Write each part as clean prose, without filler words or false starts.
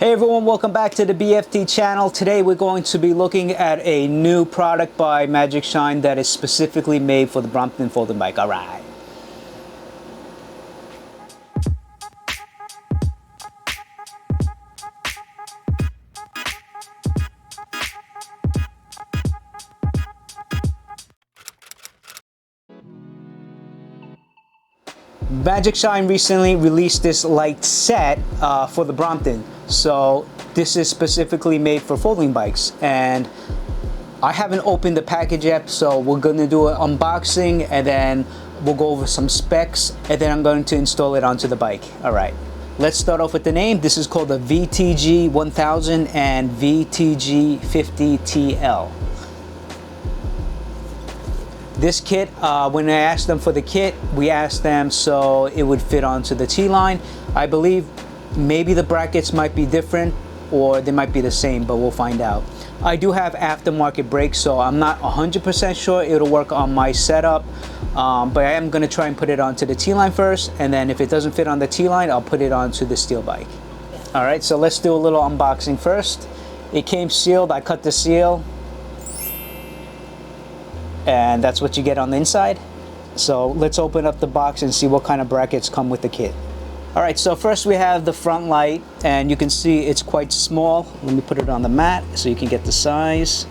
Hey everyone, welcome back to the BFT channel. Today we're going to be looking at a new product by Magicshine that is specifically made for the Brompton folding bike. All right. Magicshine recently released this light set for the Brompton. So this is specifically made for folding bikes, and I haven't opened the package yet, so we're going to do an unboxing and then we'll go over some specs and then I'm going to install it onto the bike. All right, let's start off with the name. This is called the VTG 1000 and VTG 50TL. This kit, when I asked them for the kit, we asked them so it would fit onto the T-line. I believe maybe the brackets might be different or they might be the same, but we'll find out. I do have aftermarket brakes, so I'm not 100% sure it'll work on my setup, but I am going to try and put it onto the T-line first, and then if it doesn't fit on the T-line, I'll put it onto the steel bike. All right, so let's do a little unboxing first. It came sealed. I cut the seal, and that's what you get on the inside. So let's open up the box and see what kind of brackets come with the kit. All right, so first we have the front light, and you can see it's quite small. Let me put it on the mat so you can get the size.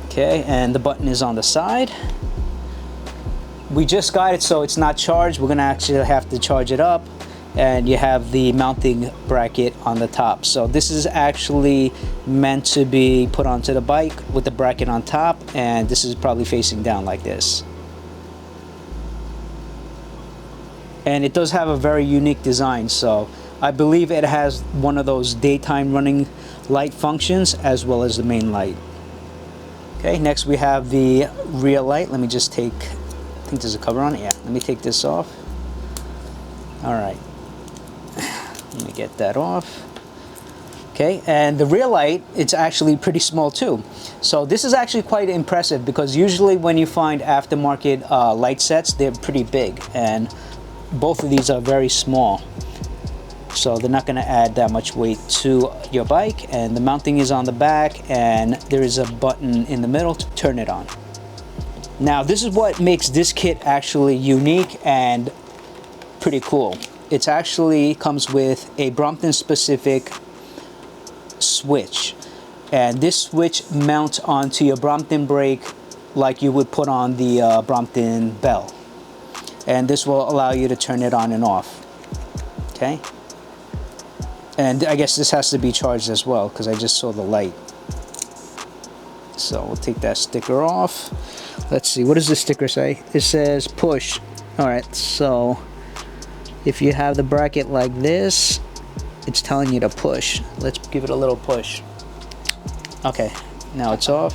Okay, and the button is on the side. We just got it, so it's not charged. We're gonna actually have to charge it up. And you have the mounting bracket on the top. So this is actually meant to be put onto the bike with the bracket on top, and this is probably facing down like this. And it does have a very unique design, so I believe it has one of those daytime running light functions as well as the main light. Okay, next we have the rear light. Let me just take, I think there's a cover on it. Yeah, let me take this off. All right. Let me get that off. Okay, and the rear light, it's actually pretty small too. So this is actually quite impressive because usually when you find aftermarket light sets, they're pretty big, and both of these are very small. So they're not going to add that much weight to your bike, and the mounting is on the back, and there is a button in the middle to turn it on. Now this is what makes this kit actually unique and pretty cool. It actually comes with a Brompton specific switch, and this switch mounts onto your Brompton brake like you would put on the Brompton bell, and this will allow you to turn it on and off. Okay, and I guess this has to be charged as well because I just saw the light. So we'll take that sticker off. Let's see, what does the sticker say? It says push. All right, so if you have the bracket like this, it's telling you to push. Let's give it a little push. Okay, now it's off.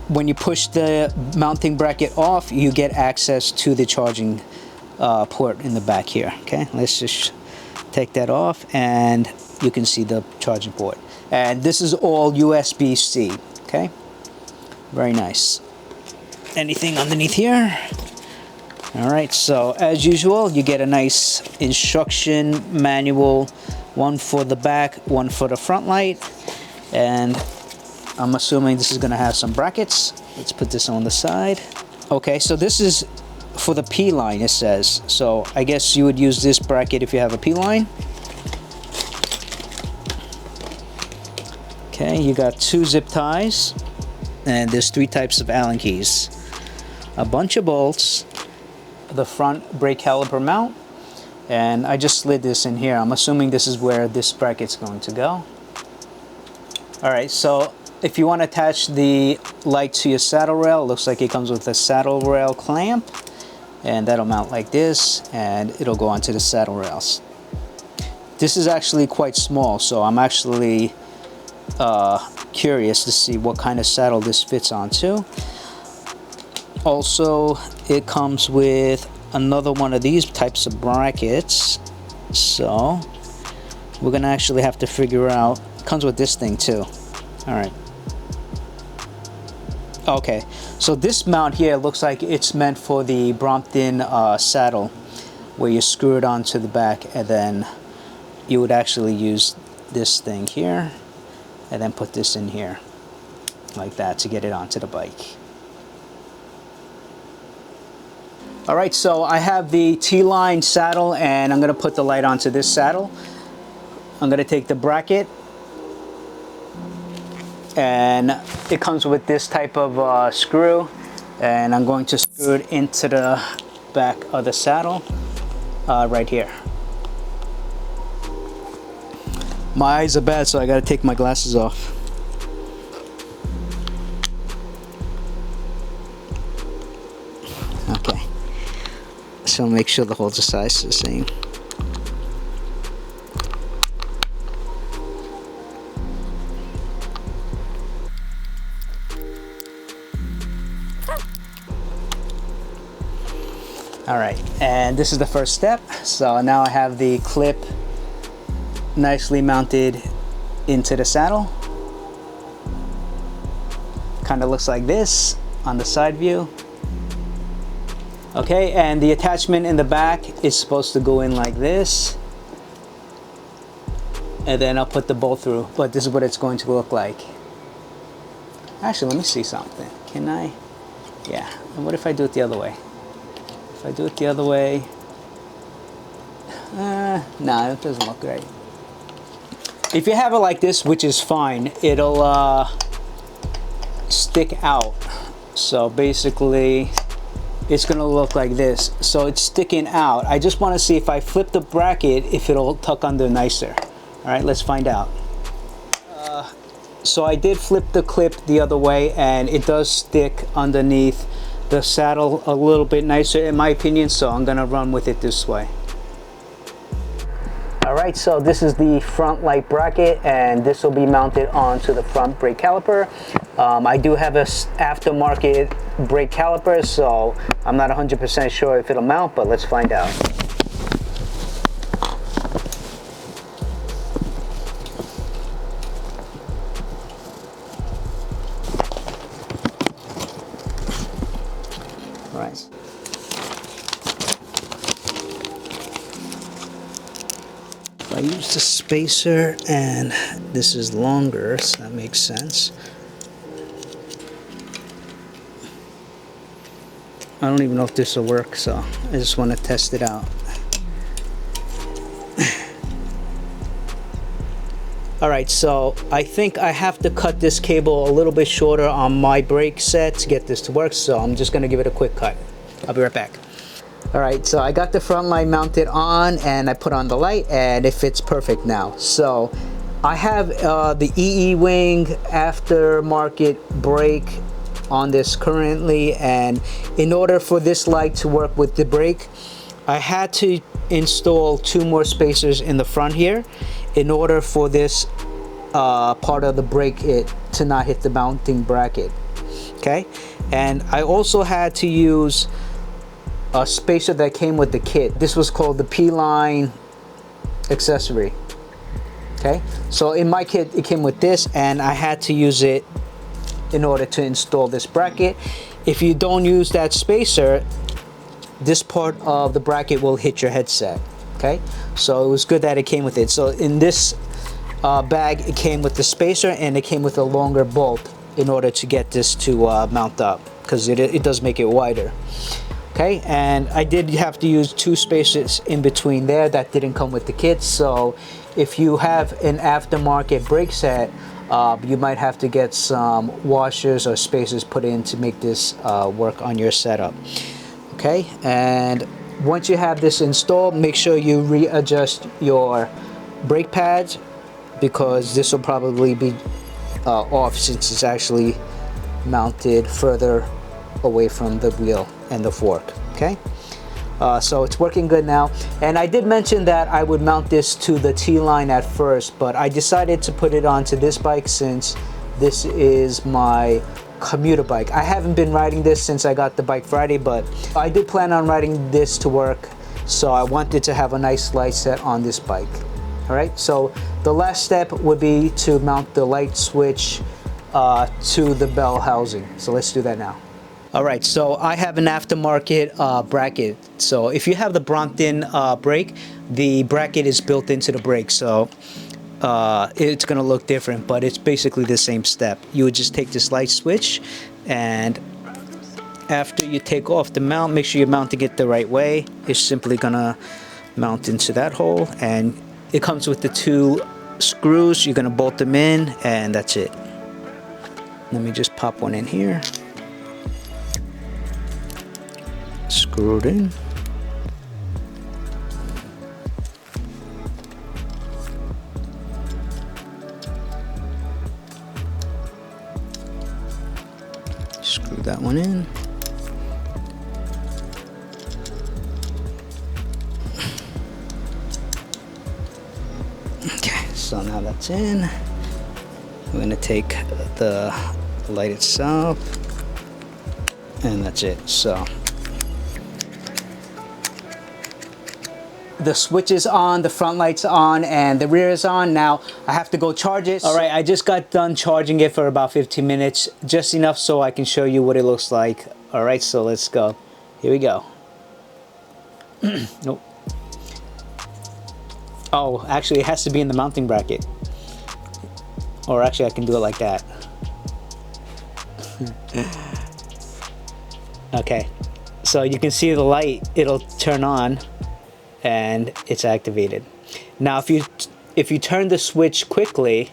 When you push the mounting bracket off, you get access to the charging port in the back here. Okay, let's just take that off, and you can see the charging port. And this is all USB-C, okay? Very nice. Anything underneath here? All right, so as usual, you get a nice instruction manual, one for the back, one for the front light, and I'm assuming this is gonna have some brackets. Let's put this on the side. Okay, so this is for the P line, it says. So I guess you would use this bracket if you have a P line. Okay, you got 2 zip ties, and there's 3 types of Allen keys, a bunch of bolts, the front brake caliper mount, and I just slid this in here. I'm assuming this is where this bracket's going to go. All right, so if you want to attach the light to your saddle rail, it looks like it comes with a saddle rail clamp, and that'll mount like this, and it'll go onto the saddle rails. This is actually quite small, so I'm actually curious to see what kind of saddle this fits onto. Also, it comes with another one of these types of brackets, so we're gonna actually have to figure out. It comes with this thing too. All right. Okay, so this mount here looks like it's meant for the Brompton saddle. where you screw it onto the back, and then you would actually use this thing here and then put this in here like that to get it onto the bike. Alright, so I have the T-line saddle, and I'm going to put the light onto this saddle. I'm going to take the bracket, and it comes with this type of screw, and I'm going to screw it into the back of the saddle right here. My eyes are bad, so I got to take my glasses off. Okay, so make sure the holes are sized the same. Alright, and this is the first step. So now I have the clip nicely mounted into the saddle. Kind of looks like this on the side view. Okay, and the attachment in the back is supposed to go in like this. And then I'll put the bolt through, but this is what it's going to look like. Actually, let me see something. Can I? Yeah, and what if I do it the other way? If I do it the other way, no, it doesn't look right. If you have it like this, which is fine, it'll stick out. So basically, it's gonna look like this. So it's sticking out. I just wanna see if I flip the bracket, if it'll tuck under nicer. All right, let's find out. So I did flip the clip the other way, and it does stick underneath the saddle a little bit nicer in my opinion, so I'm gonna run with it this way. Alright, so this is the front light bracket, and this will be mounted onto the front brake caliper. I do have a aftermarket brake caliper, so I'm not 100% sure if it'll mount, but let's find out. Right. I use the spacer, and this is longer, so that makes sense. I don't even know if this will work, so I just want to test it out. Alright, so I think I have to cut this cable a little bit shorter on my brake set to get this to work, so I'm just going to give it a quick cut. I'll be right back. Alright, so I got the front light mounted on, and I put on the light, and it fits perfect now. So I have the EE Wing aftermarket brake on this currently, and in order for this light to work with the brake, I had to install 2 more spacers in the front here in order for this part of the brake to not hit the mounting bracket. Okay, and I also had to use a spacer that came with the kit. This was called the P-line accessory. Okay, so in my kit it came with this, and I had to use it in order to install this bracket. If you don't use that spacer, this part of the bracket will hit your headset. Okay, so it was good that it came with it. So in this bag, it came with the spacer, and it came with a longer bolt in order to get this to mount up, because it does make it wider. Okay, and I did have to use 2 spacers in between there that didn't come with the kit. So if you have an aftermarket brake set, you might have to get some washers or spacers put in to make this work on your setup. Okay, and once you have this installed, make sure you readjust your brake pads, because this will probably be off since it's actually mounted further away from the wheel and the fork. Okay, so it's working good now, and I did mention that I would mount this to the T-line at first, but I decided to put it onto this bike since this is my commuter bike. I haven't been riding this since I got the bike Friday, but I did plan on riding this to work, so I wanted to have a nice light set on this bike. Alright, so the last step would be to mount the light switch to the bell housing. So let's do that now. All right, so I have an aftermarket bracket. So if you have the Brompton brake, the bracket is built into the brake, so it's gonna look different, but it's basically the same step. You would just take this light switch, and after you take off the mount, make sure you're mounting it the right way. It's simply gonna mount into that hole, and it comes with the 2 screws. You're gonna bolt them in, and that's it. Let me just pop one in here. Screw it in. Screw that one in. Okay, so now that's in. We're gonna take the light itself, and that's it. So the switch is on, the front light's on, and the rear is on. Now I have to go charge it. All right, I just got done charging it for about 15 minutes, just enough so I can show you what it looks like. All right, so let's go. Here we go. Nope. Oh, actually it has to be in the mounting bracket. Or actually I can do it like that. Okay, so you can see the light, it'll turn on, and it's activated. Now if you turn the switch quickly,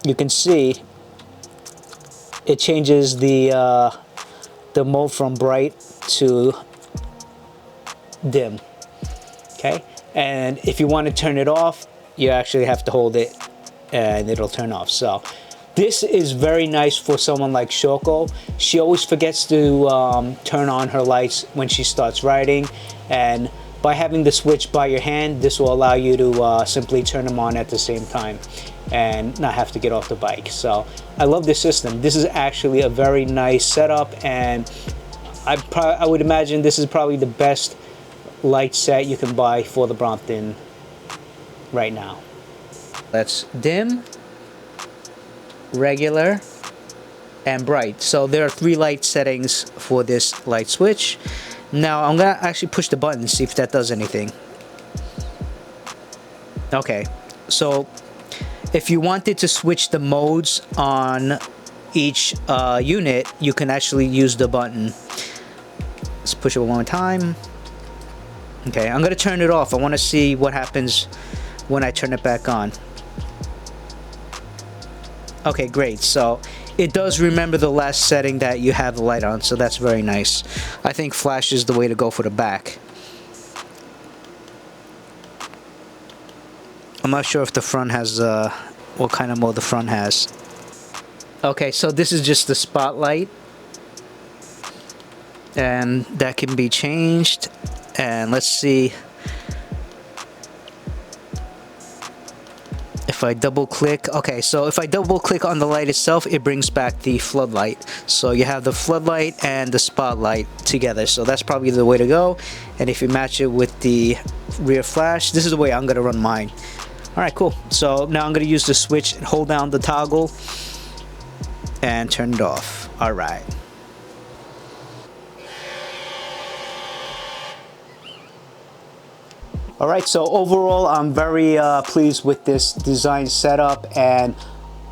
you can see it changes the mode from bright to dim. Okay, and if you want to turn it off, you actually have to hold it and it'll turn off. So this is very nice for someone like Shoko. She always forgets to turn on her lights when she starts riding, and by having the switch by your hand, this will allow you to simply turn them on at the same time and not have to get off the bike. So I love this system. This is actually a very nice setup, and I would imagine this is probably the best light set you can buy for the Brompton right now. That's dim, regular, and bright. So there are 3 light settings for this light switch. Now I'm gonna actually push the button and see if that does anything. Okay, so if you wanted to switch the modes on each unit, you can actually use the button. Let's push it one more time. Okay, I'm gonna turn it off. I want to see what happens when I turn it back on. Okay, great. So it does remember the last setting that you have the light on, so that's very nice. I think flash is the way to go for the back. I'm not sure if the front has what kind of mode the front has. Okay, so this is just the spotlight, and that can be changed. And let's see if I double click. Okay, so if I double click on the light itself, it brings back the floodlight. So you have the floodlight and the spotlight together, so that's probably the way to go. And if you match it with the rear flash, this is the way I'm gonna run mine. All right, cool. So now I'm gonna use the switch and hold down the toggle and turn it off. All right. All right, so overall, I'm very pleased with this design setup, and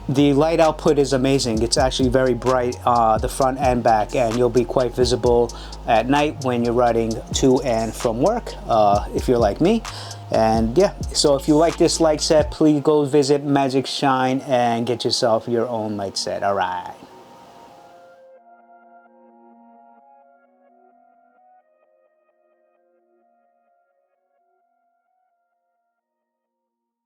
the light output is amazing. It's actually very bright, the front and back, and you'll be quite visible at night when you're riding to and from work, if you're like me. And yeah, so if you like this light set, please go visit Magicshine and get yourself your own light set. All right.